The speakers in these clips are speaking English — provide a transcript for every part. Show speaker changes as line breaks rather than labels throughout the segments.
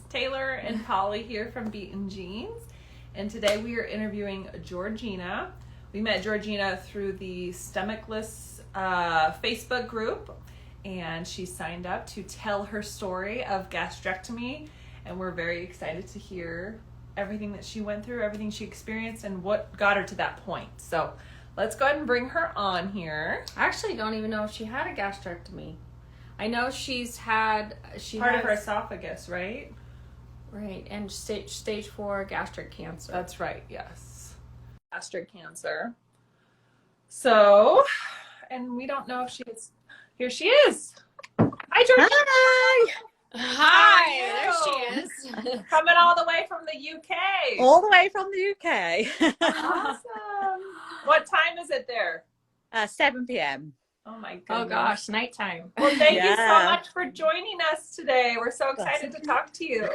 Taylor and Polly here from Beaten Jeans, and today we are interviewing Georgina. We met Georgina through the Stomachless Facebook group, and she signed up to tell her story of gastrectomy, and we're very excited to hear everything that she went through, everything she experienced, and what got her to that point. So let's go ahead and bring her on here.
I actually don't even know if she had a gastrectomy. I know she's had...
Part of her esophagus, right?
Right, and stage 4 gastric cancer.
That's right, yes. Gastric cancer. So, and we don't know if she's... Here she is. Hi, Georgina.
Hi, there she is.
Coming all the way from the UK.
All the way from the UK.
Awesome. What time is it there?
7 p.m.
Oh my goodness.
Oh gosh, nighttime.
Well, thank you so much for joining us today. We're so excited to talk to you.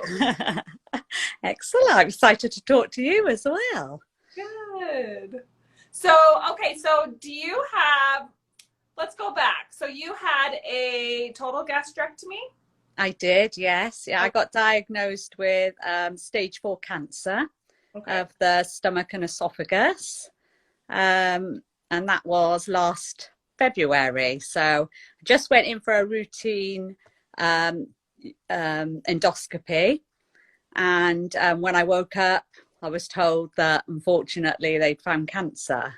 Excellent. I'm excited to talk to you as well.
Good. So, okay, so do you have, let's go back. So you had a total gastrectomy?
I did, yes. Yeah, I got diagnosed with stage 4 cancer of the stomach and esophagus. And that was last February. So I just went in for a routine endoscopy. And when I woke up, I was told that unfortunately they'd found cancer.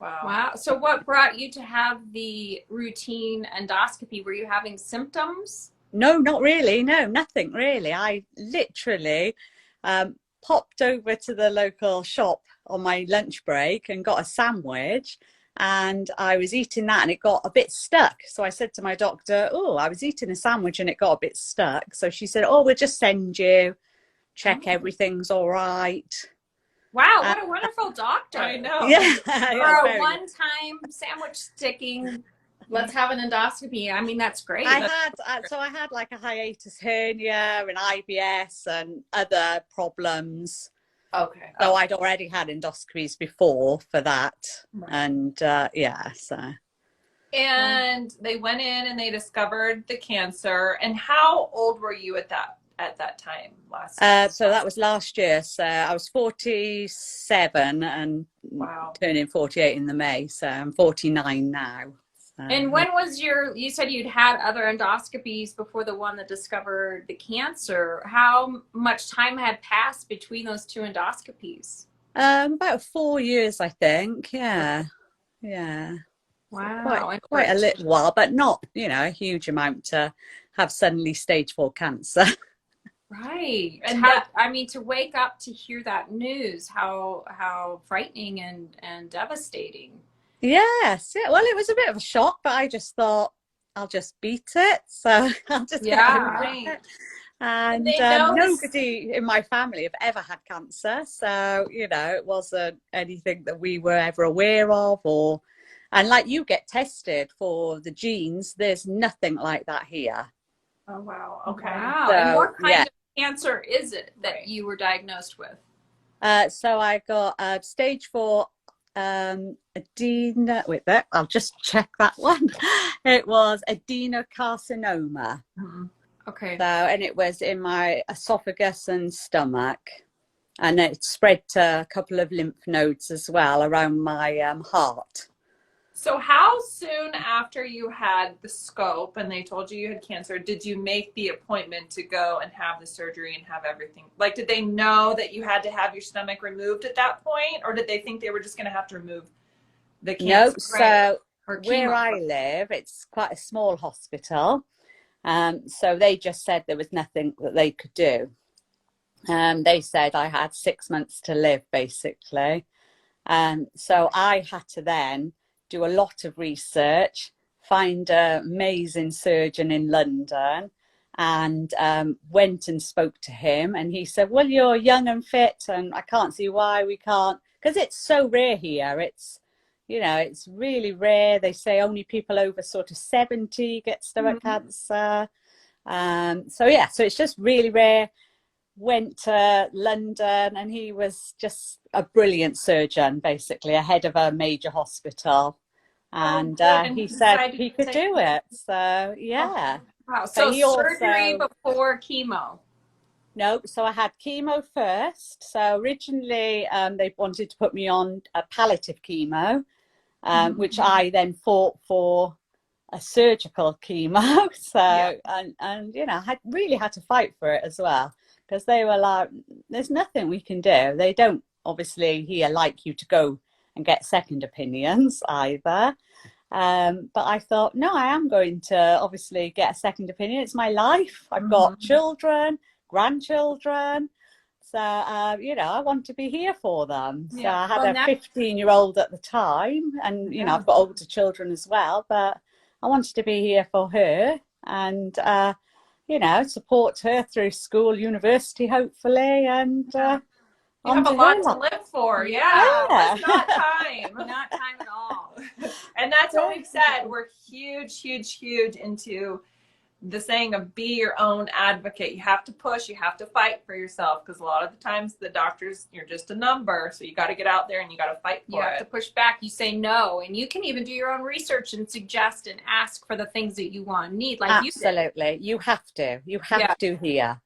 Wow. So what brought you to have the routine endoscopy? Were you having symptoms?
No, not really. No, nothing really. I literally popped over to the local shop on my lunch break and got a sandwich, and I was eating that and it got a bit stuck. So I said to my doctor, oh, I was eating a sandwich and it got a bit stuck. So she said, oh, we'll just send you, check everything's all right.
Wow, what a wonderful doctor.
I know.
Yeah.
For a one-time sandwich sticking, let's have an endoscopy. I mean, that's great.
I had like a hiatus hernia and IBS and other problems.
Okay.
So I'd already had endoscopies before for that.
Right.
And so.
And they went in and they discovered the cancer. And how old were you at that time
So that was last year. So I was 47 and turning 48 in the May. So I'm 49 now.
And when was you said you'd had other endoscopies before the one that discovered the cancer. How much time had passed between those two endoscopies?
About 4 years, I think. Yeah.
Wow.
Quite a little while, but not, a huge amount to have suddenly stage 4 cancer.
Right.
And
to wake up to hear that news, how frightening and devastating.
Yes. Yeah. Well, it was a bit of a shock, but I just thought I'll just beat it. So I'll just get over it. And nobody in my family have ever had cancer. So, it wasn't anything that we were ever aware of and like you get tested for the genes, there's nothing like that here.
Oh, wow. Okay.
Wow.
So,
and what kind of cancer is it that you were diagnosed with?
So I got stage 4 I'll just check that one. It was adenocarcinoma.
Mm-hmm.
Okay.
So, and it was in my esophagus and stomach, and it spread to a couple of lymph nodes as well around my heart.
So how soon after you had the scope and they told you had cancer, did you make the appointment to go and have the surgery and have everything? Like, did they know that you had to have your stomach removed at that point? Or did they think they were just going to have to remove the cancer?
No, so where I live, it's quite a small hospital. So they just said there was nothing that they could do. They said I had 6 months to live, basically. So I had to then do a lot of research, find an amazing surgeon in London, and went and spoke to him. And he said, well, you're young and fit, and I can't see why we can't, because it's so rare here. It's, it's really rare. They say only people over sort of 70 get stomach cancer. So it's just really rare. Went to London, and he was just a brilliant surgeon, basically, a head of a major hospital. And he said he could do it. So, yeah.
Wow. So surgery before chemo.
No, so I had chemo first. So originally they wanted to put me on a palliative chemo, which I then fought for a surgical chemo. So, and you know, I really had to fight for it as well, because they were like, there's nothing we can do. They don't obviously here like you to go and get second opinions either. But I thought, no, I am going to obviously get a second opinion. It's my life. I've got children, grandchildren. So, you know, I want to be here for them. So I had a 15-year-old at the time, and, you know, I've got older children as well, but I wanted to be here for her and, you know, support her through school, university, hopefully. And
you have a lot to live for. Yeah.
Yeah.
It's not time.
Not time at all.
And that's what we've said. We're huge into the saying of be your own advocate. You have to push, you have to fight for yourself, because a lot of the times the doctors, you're just a number. So you got to get out there and you got to fight for it.
You have to push back. You say no, and you can even do your own research and suggest and ask for the things that you want and need. Like
absolutely, you have to here.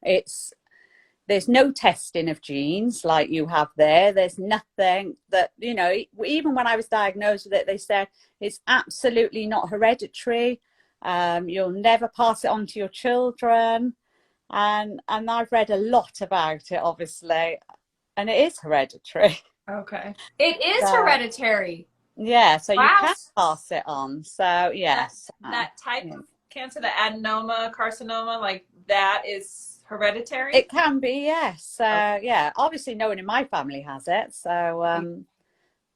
There's no testing of genes like you have there. There's nothing that, you know, even when I was diagnosed with it, they said it's absolutely not hereditary. You'll never pass it on to your children. And I've read a lot about it, obviously, and it is hereditary.
Okay.
It is hereditary.
Yeah, so you can pass it on. So, yes.
That type of cancer, the adenocarcinoma, like that is hereditary?
It can be, yes. So, yeah, obviously no one in my family has it. So,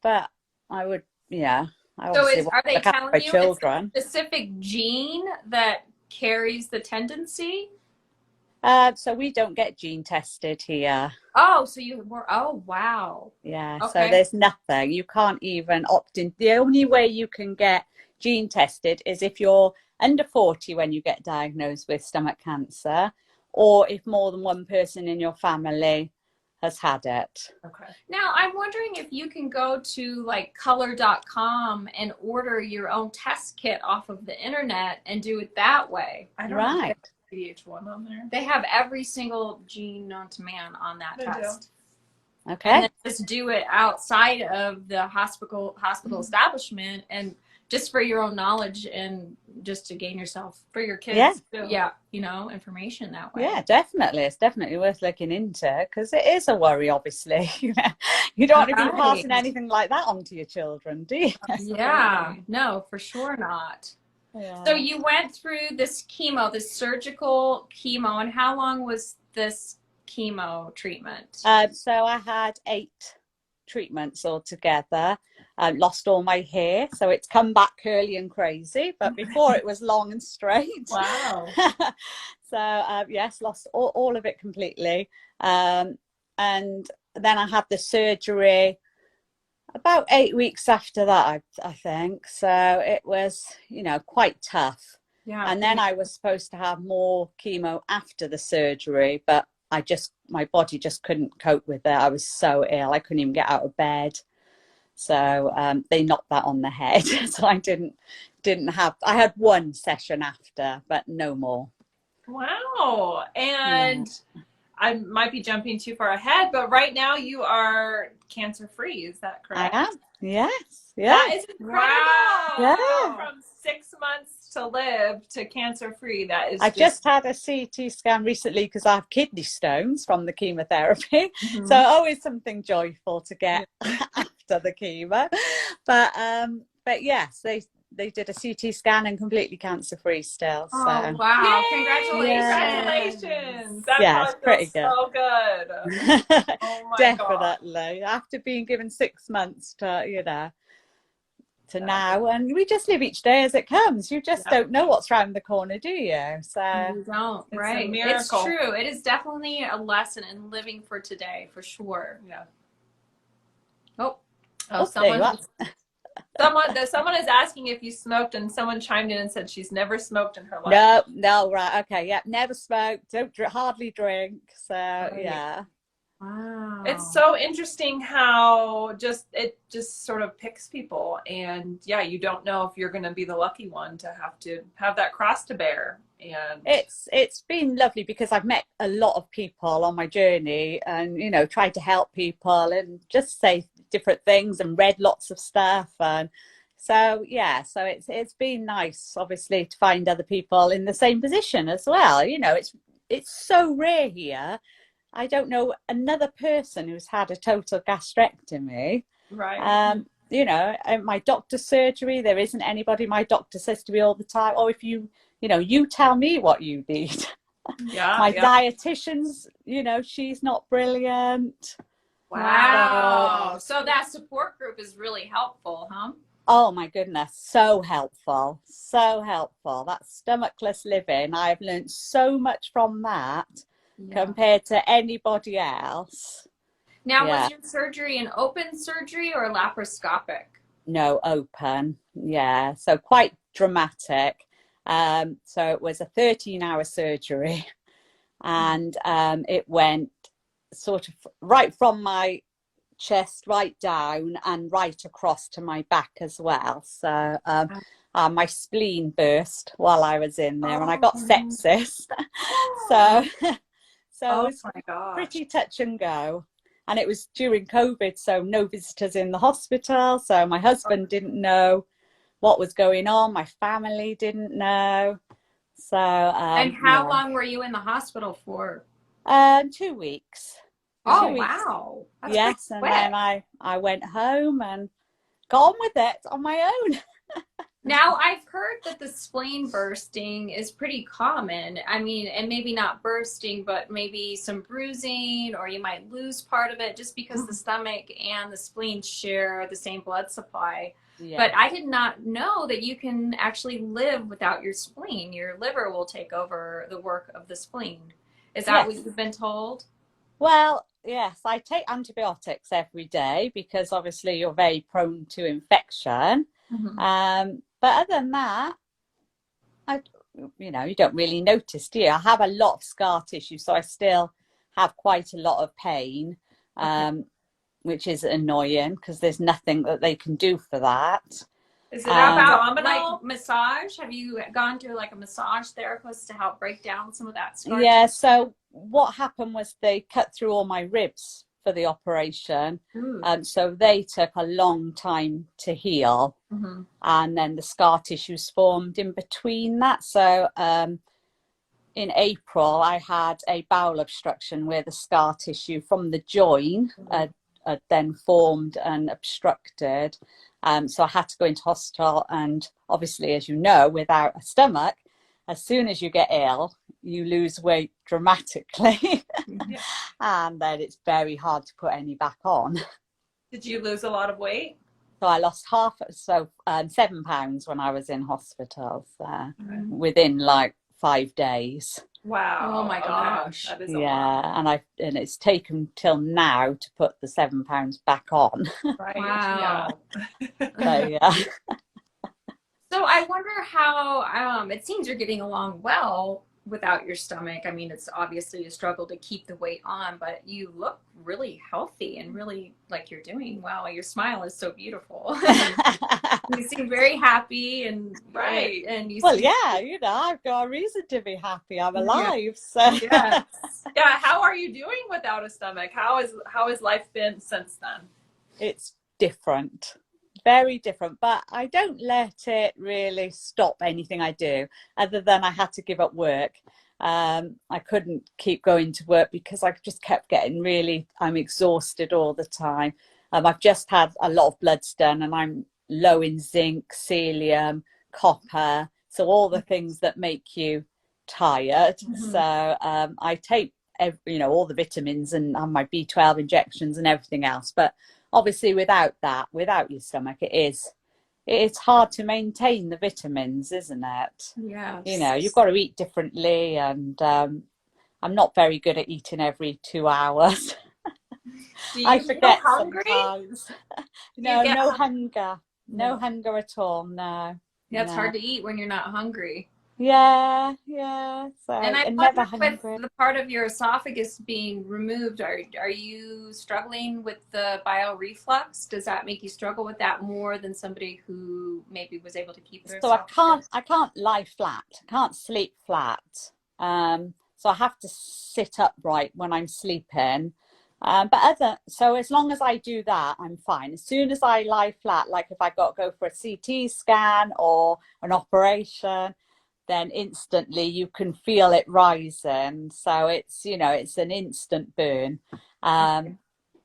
but I would, yeah.
So are they telling you it's a specific gene that carries the tendency?
So we don't get gene tested here.
Oh, so you were, oh, wow.
Yeah, okay. So there's nothing. You can't even opt in. The only way you can get gene tested is if you're under 40 when you get diagnosed with stomach cancer, or if more than one person in your family has had it.
Okay.
Now, I'm wondering if you can go to like color.com and order your own test kit off of the internet and do it that way.
I don't know. PH1 on there.
They have every single gene known to man on that test.
Okay.
And then just do it outside of the hospital establishment, and just for your own knowledge and just to gain yourself,
for your kids too.
Yeah, you know, information that way.
Yeah, definitely. It's definitely worth looking into, because it is a worry, obviously. You don't want to be passing anything like that on to your children, do you?
Yeah, no, for sure not. Yeah. So you went through this chemo, this surgical chemo, and how long was this chemo treatment?
So I had 8 treatments altogether. I lost all my hair, so it's come back curly and crazy, but before it was long and straight.
Wow.
So yes, lost all of it completely. And then I had the surgery about 8 weeks after that, I think. So it was, you know, quite tough. Yeah. And then I was supposed to have more chemo after the surgery, but my body just couldn't cope with it. I was so ill. I couldn't even get out of bed. So they knocked that on the head. So I I had one session after, but no more.
Wow. And I might be jumping too far ahead, but right now you are cancer free. Is that correct?
I am. Yes. Yeah.
That is incredible.
Wow. Yeah.
From 6 months to live to cancer free. That is.
I just had a CT scan recently because I have kidney stones from the chemotherapy. Mm-hmm. So always something joyful to get after the chemo. But yes, they did a CT scan and completely cancer free still. So.
Oh wow!
Yay!
Congratulations!
That's
pretty good.
So good. Oh my
Definitely. God. After being given 6 months to now, and we just live each day as it comes. You just don't know what's around the corner, do you? So
you don't. Right? It's true. It is definitely a lesson in living for today, for sure.
Yeah. Someone is asking if you smoked, and someone chimed in and said she's never smoked in her life.
No, right, okay, yeah, never smoked, don't hardly drink, so yeah.
Wow.
It's so interesting how it just sort of picks people, and you don't know if you're going to be the lucky one to have that cross to bear. And
it's been lovely because I've met a lot of people on my journey, and tried to help people and just say different things and read lots of stuff. And so so it's been nice, obviously, to find other people in the same position as well. It's so rare here. I don't know another person who's had a total gastrectomy.
right.
My doctor's surgery, there isn't anybody. My doctor says to me all the time, oh, if you tell me what you need. My dietitian's, she's not brilliant.
Wow. So that support group is really helpful, huh?
Oh my goodness, so helpful. So helpful. That stomachless living, I've learned so much from that compared to anybody else.
Now, was your surgery an open surgery or laparoscopic?
No, open. Yeah, so quite dramatic. So it was a 13-hour surgery, and it went sort of right from my chest right down and right across to my back as well. So my spleen burst while I was in there, and I got sepsis. so it was pretty touch and go. And it was during COVID, so no visitors in the hospital. So my husband didn't know what was going on. My family didn't know. So
and how long were you in the hospital for?
2 weeks.
Oh,
2 weeks.
Wow. That's
yes, and then I went home and got on with it on my own.
Now, I've heard that the spleen bursting is pretty common. I mean, and maybe not bursting, but maybe some bruising, or you might lose part of it just because the stomach and the spleen share the same blood supply. Yeah. But I did not know that you can actually live without your spleen. Your liver will take over the work of the spleen. Is that what you've been told?
Well, yes, I take antibiotics every day because obviously you're very prone to infection. But other than that, you don't really notice, do you? I have a lot of scar tissue, so I still have quite a lot of pain, which is annoying because there's nothing that they can do for that.
Is it about like massage? Have you gone to like a massage therapist to help break down some of that scar?
Yeah, so what happened was they cut through all my ribs for the operation, so they took a long time to heal, and then the scar tissues formed in between that. So in April I had a bowel obstruction where the scar tissue from the joint then formed and obstructed, so I had to go into hospital. And obviously, as you know, without a stomach, as soon as you get ill, you lose weight dramatically. And then it's very hard to put any back on.
Did you lose a lot of weight?
So I lost 7 pounds when I was in hospital, so within like 5 days.
Wow.
Oh my gosh.
That is a lot.
And it's taken till now to put the 7 pounds back on.
Right.
Wow.
So
So I wonder how it seems you're getting along well without your stomach. I mean, it's obviously a struggle to keep the weight on, but you look really healthy and really like you're doing well. Your smile is so beautiful. You seem very happy and and you
I've got a reason to be happy. I'm alive. So
how are you doing without a stomach? How has life been since then?
It's different. Very different, but I don't let it really stop anything I do, other than I had to give up work. I couldn't keep going to work because I just kept I'm exhausted all the time. I've just had a lot of bloods done, and I'm low in zinc, celium, copper, so all the things that make you tired. So I take all the vitamins and my B12 injections and everything else, but obviously without your stomach, it's hard to maintain the vitamins, isn't it?
Yeah.
You've got to eat differently, and I'm not very good at eating every 2 hours. I forget sometimes. No hunger at all. No.
Yeah, it's hard to eat when you're not hungry.
Yeah, yeah. So
And I
never
wonder, with
hungry.
the part of your esophagus being removed, are you struggling with the bile reflux? Does that make you struggle with that more than somebody who maybe was able to keep their
So
esophagus?
I can't lie flat. I can't sleep flat. So I have to sit upright when I'm sleeping. So as long as I do that, I'm fine. As soon as I lie flat, like if I got to go for a CT scan or an operation, then instantly you can feel it rising. So it's, it's an instant burn.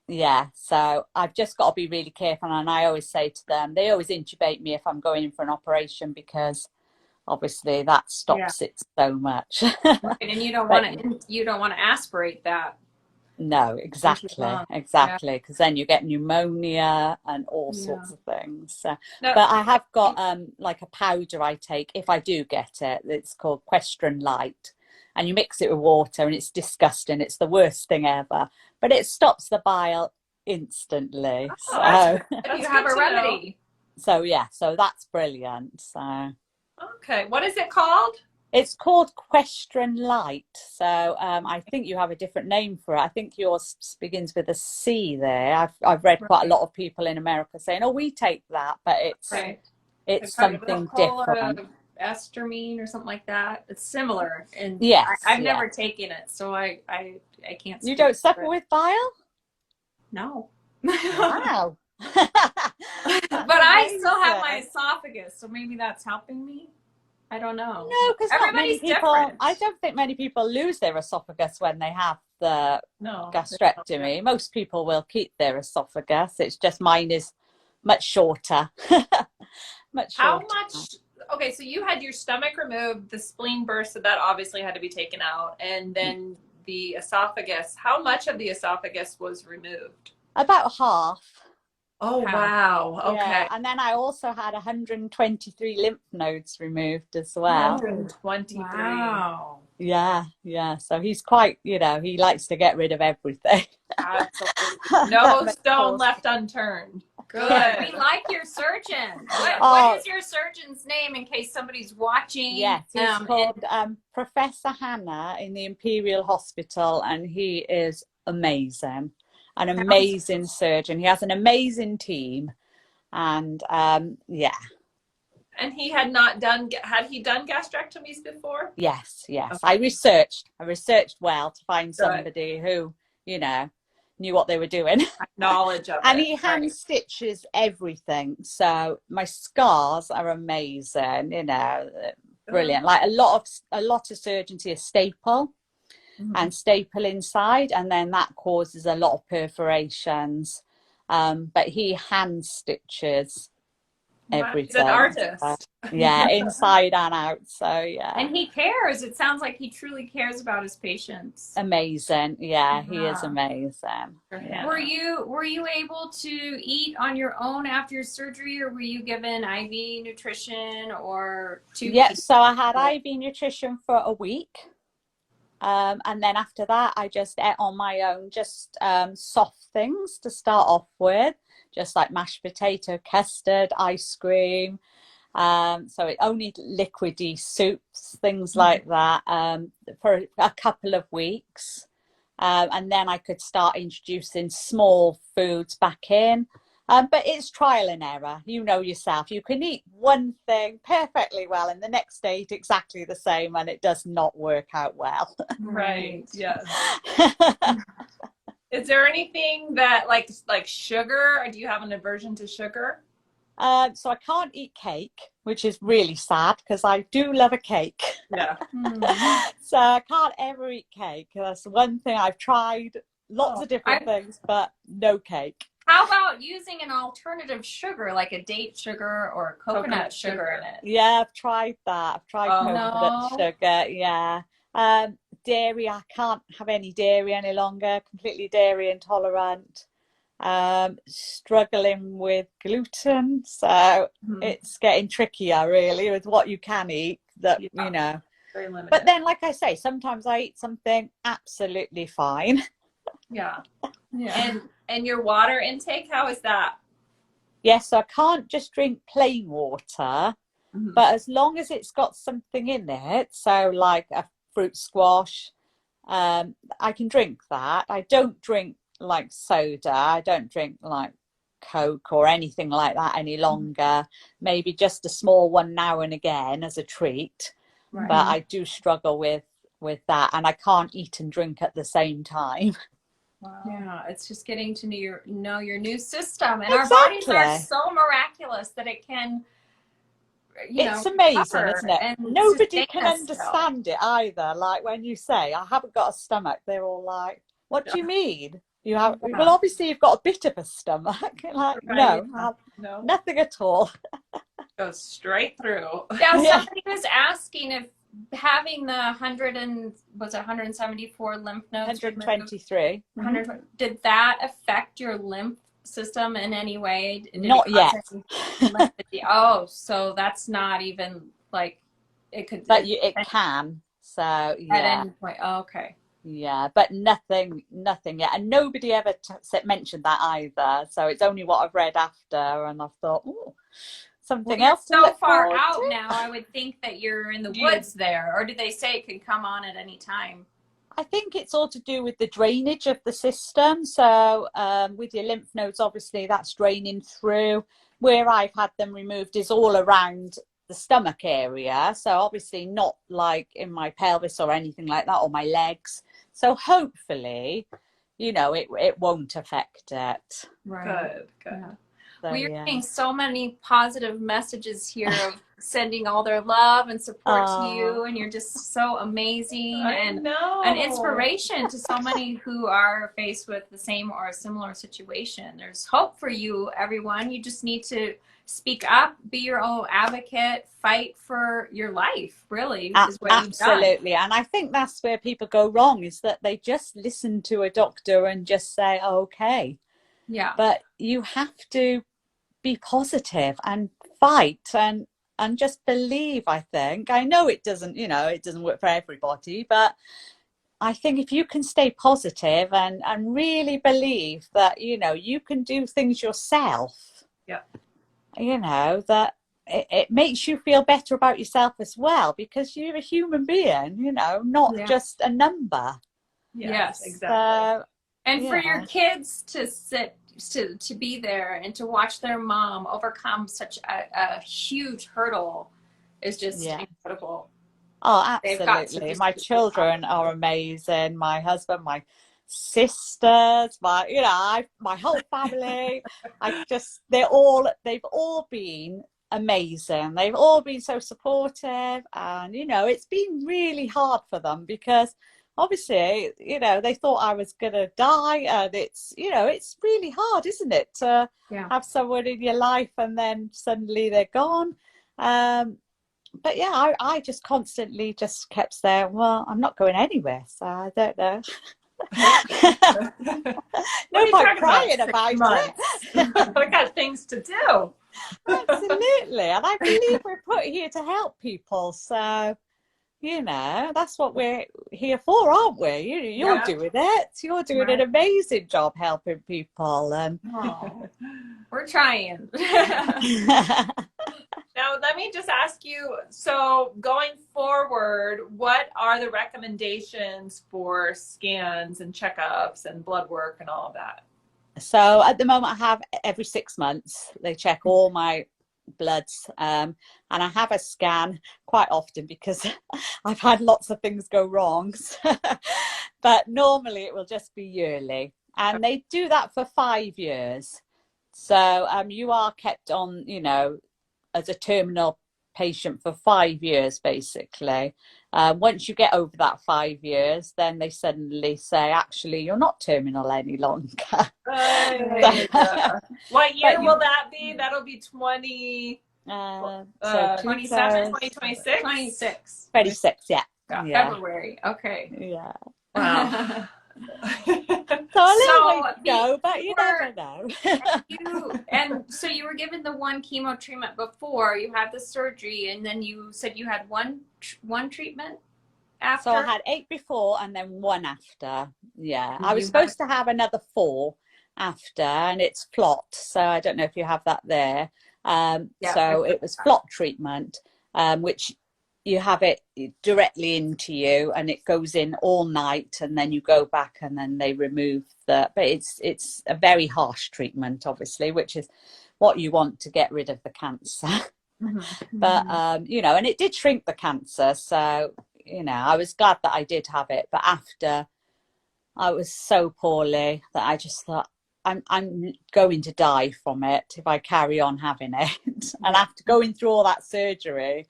Yeah, so I've just got to be really careful. And I always say to them, they always intubate me if I'm going in for an operation, because obviously that stops it so much.
Right, and you don't
But
want to aspirate that
no,
into your lungs.
exactly, because then you get pneumonia and all
Yeah.
sorts of things. So,
No.
but I have got like a powder I take if I do get it. It's called Question Light, and you mix it with water, and it's disgusting. It's the worst thing ever, but it stops the bile instantly.
Oh,
So,
You have a remedy.
so yeah, so that's brilliant. So
Okay, what is it called?
it's called Question Light. So I think you have a different name for it. I think yours begins with a C there. I've read quite a lot of people in America saying, "Oh, we take that," but it's something different.
Estrogen or something like that. It's similar, and
Yes,
I've never taken it, so I can't.
You don't suffer with bile?
No.
Wow.
But I still have my esophagus, so maybe that's helping me. I don't know.
No, because not many people.
Different.
I don't think many people lose their esophagus when they have the gastrectomy. Most people will keep their esophagus. It's just mine is much shorter. Much shorter.
How much? Okay, so you had your stomach removed, the spleen burst, so that obviously had to be taken out, and then the esophagus. How much of the esophagus was removed?
About half.
Oh, wow. Okay.
Yeah. And then I also had 123 lymph nodes removed as well.
123.
Wow.
Yeah, yeah. So he's quite, he likes to get rid of everything.
Absolutely. No stone left unturned. Good.
We like your surgeon. What is your surgeon's name in case somebody's watching?
Yes, he's called Professor Hannah in the Imperial Hospital, and he is amazing. An amazing surgeon. He has an amazing team, and yeah.
And he had he done gastrectomies before?
Yes.
Okay.
I researched well to find somebody who, knew what they were doing.
Knowledge of it.
And he hand stitches everything. So my scars are amazing, brilliant. Like a lot of surgeons here staple. And staple inside, and then that causes a lot of perforations. But he hand stitches everything.
He's an artist.
Yeah, inside and out. So yeah.
And he cares. It sounds like he truly cares about his patients.
Amazing. Yeah, he is amazing.
Yeah. Were you able to eat on your own after your surgery, or were you given IV nutrition or tubes?
Yeah, so I had IV nutrition for a week. And then after that, I just ate on my own, just soft things to start off with, just like mashed potato, custard, ice cream. So it only liquidy soups, things like that, for a couple of weeks. And then I could start introducing small foods back in. But it's trial and error. You know yourself. You can eat one thing perfectly well and the next day eat exactly the same, and it does not work out well.
Right. Yes. Is there anything that like sugar, or do you have an aversion to sugar?
So I can't eat cake, which is really sad because I do love a cake.
Yeah.
So I can't ever eat cake. That's one thing I've tried. Lots of different things, but no cake.
How about using an alternative sugar, like a date sugar or coconut sugar in it?
Yeah, I've tried that. I've tried coconut sugar. Yeah. Dairy, I can't have any dairy any longer. Completely dairy intolerant. Struggling with gluten. So it's getting trickier, really, with what you can eat. Very limited. But then, like I say, sometimes I eat something absolutely fine.
Yeah. And your water intake, how is that?
Yes, so I can't just drink plain water. But as long as it's got something in it, so like a fruit squash, I can drink that. I don't drink like soda. I don't drink like Coke or anything like that any longer. Maybe just a small one now and again as a treat.
Right.
But I do struggle with that, and I can't eat and drink at the same time.
Wow.
Yeah, it's just getting to know your new system, and
Exactly.
our bodies are so miraculous that it can,
It's amazing,
recover
isn't it?
and
Nobody
sustain
can
us
understand it either. Like when you say, I haven't got a stomach, they're all like, what do you mean? You have, well, obviously you've got a bit of a stomach. Like, no, I have nothing at all.
Goes straight through.
Now, somebody was asking if having the 174 lymph nodes,
123.
did that affect your lymph system in any way? Did
Not yet.
Oh, so that's not even like it could.
But it can. So yeah.
At any point. Oh, okay.
Yeah, but nothing yet, and nobody ever mentioned that either. So it's only what I've read after, and I've thought, oh, something else.
So far out now, I would think that you're in the woods there, or do they say it can come on at any time?
I think it's all to do with the drainage of the system. So with your lymph nodes, obviously that's draining through. Where I've had them removed is all around the stomach area. So obviously not like in my pelvis or anything like that, or my legs. So hopefully, it won't affect it.
Right.
Good.
Yeah.
So,
We're getting so many positive messages here of sending all their love and support to you, and you're just so amazing and an inspiration to so many who are faced with the same or a similar situation. There's hope for you, everyone. You just need to speak up, be your own advocate, fight for your life, really, is what you've done.
Absolutely. And I think that's where people go wrong, is that they just listen to a doctor and just say, okay.
Yeah.
But you have to be positive and fight and just believe, I think. I know it doesn't work for everybody, but I think if you can stay positive and really believe that, you can do things yourself.
Yeah.
That it makes you feel better about yourself as well, because you're a human being, not just a number.
Yes,
exactly.
And for your kids to be there and to watch their mom overcome such a huge hurdle is just incredible.
Oh, absolutely. My children are amazing. My husband, my sisters, my whole family. They've all been amazing. They've all been so supportive, and it's been really hard for them because obviously they thought I was gonna die, and it's really hard, isn't it, to have someone in your life and then suddenly they're gone. But yeah, I just constantly just kept saying, well, I'm not going anywhere, so I don't know. No point crying about it.
I got things to do.
Absolutely. And I believe we're put here to help people, so that's what we're here for, aren't we? You're doing it. You're doing an amazing job helping people, and
we're trying.
Now, let me just ask you, so going forward, what are the recommendations for scans and checkups and blood work and all of that?
So at the moment, I have every 6 months. They check all my bloods, and I have a scan quite often because I've had lots of things go wrong. But normally it will just be yearly, and they do that for 5 years. So you are kept on, as a terminal patient for 5 years, basically. Once you get over that 5 years, then they suddenly say, actually, you're not terminal any longer.
What year will that be? That'll be 27, 2026?
26,
yeah.
February. Okay.
Yeah.
Wow.
So a little way to go, but you never know.
And so you were given the one chemo treatment before you had the surgery, and then you said you had one treatment after.
So I had 8 before and then 1 after. Yeah, I was supposed to have another 4 after, and it's Flot. So I don't know if you have that there. So it was Flot treatment, which you have it directly into you, and it goes in all night, and then you go back, and then they remove but it's a very harsh treatment, obviously, which is what you want to get rid of the cancer. But you know, and it did shrink the cancer, so you know, I was glad that I did have it. But after, I was so poorly that I just thought, I'm going to die from it if I carry on having it. And after going through all that surgery,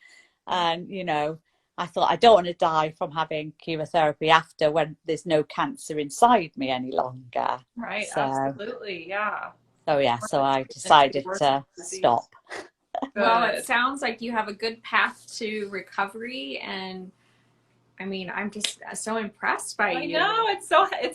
and you know, I thought, I don't want to die from having chemotherapy after, when there's no cancer inside me any longer.
Right.
So,
absolutely. Yeah.
so yeah, so I decided to stop.
Well, it sounds like you have a good path to recovery, and I mean, I'm just so impressed by you.
I know, it's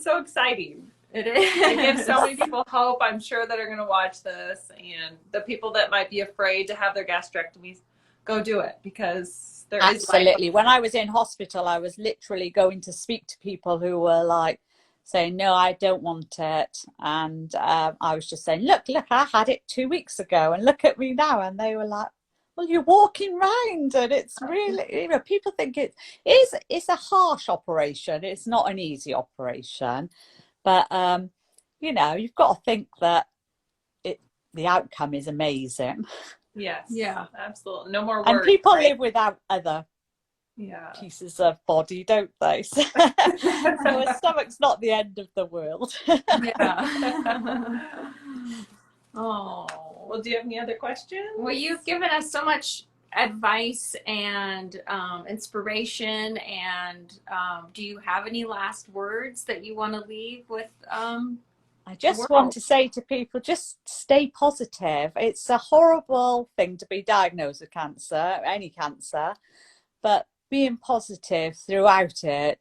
so exciting.
It is.
It gives so many people hope, I'm sure, that are going to watch this, and the people that might be afraid to have their gastrectomies, go do it, because there is
absolutely. When I was in hospital, I was literally going to speak to people who were like saying, no, I don't want it. And I was just saying, look, I had it 2 weeks ago, and look at me now. And they were like, well, you're walking round, and it's really, you know, people think it's a harsh operation. It's not an easy operation, but you know, you've got to think that the outcome is amazing.
Yes.
Yeah.
Absolutely. No more work.
And people live without other pieces of body, don't they? So a stomach's not the end of the world.
Yeah.
Oh, well, do you have any other questions?
Well, you've given us so much advice and inspiration, and do you have any last words that you want to leave with?
I just want to say to people, just stay positive. It's a horrible thing to be diagnosed with cancer, any cancer, but being positive throughout it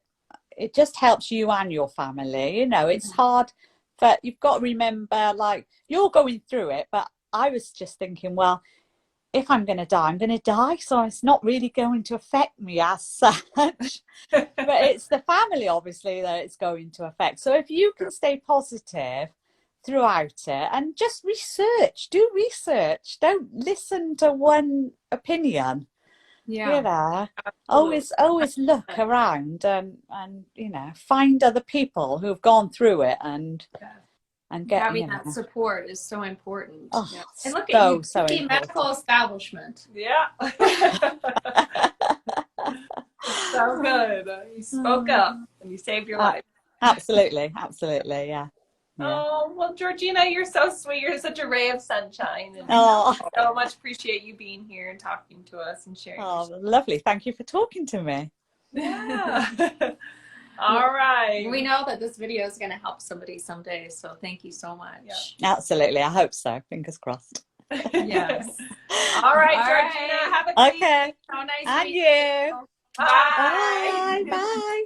just helps you and your family. You know, it's hard, but you've got to remember, like, you're going through it, but I was just thinking, well, if I'm going to die, I'm going to die. So it's not really going to affect me as such. But it's the family, obviously, that it's going to affect. So if you can stay positive throughout it, and just do research. Don't listen to one opinion.
Yeah.
You know, always look around and you know, find other people who've gone through it and get,
having
you know,
that support is so important.
Oh,
yeah. And look
so,
at you,
so
the medical establishment.
Yeah. So good. You spoke up and you saved your life.
Absolutely, yeah.
Oh, well, Georgina, you're so sweet. You're such a ray of sunshine. And I so much appreciate you being here and talking to us and sharing.
Oh, lovely. Thank you for talking to me.
Yeah. All right.
We know that this video is going to help somebody someday, so thank you so much.
Yeah.
Absolutely. I hope so. Fingers crossed.
Yes.
All right, Georgina. Have a great
Okay.
So nice
And
meeting
you.
Bye.
Bye. Bye.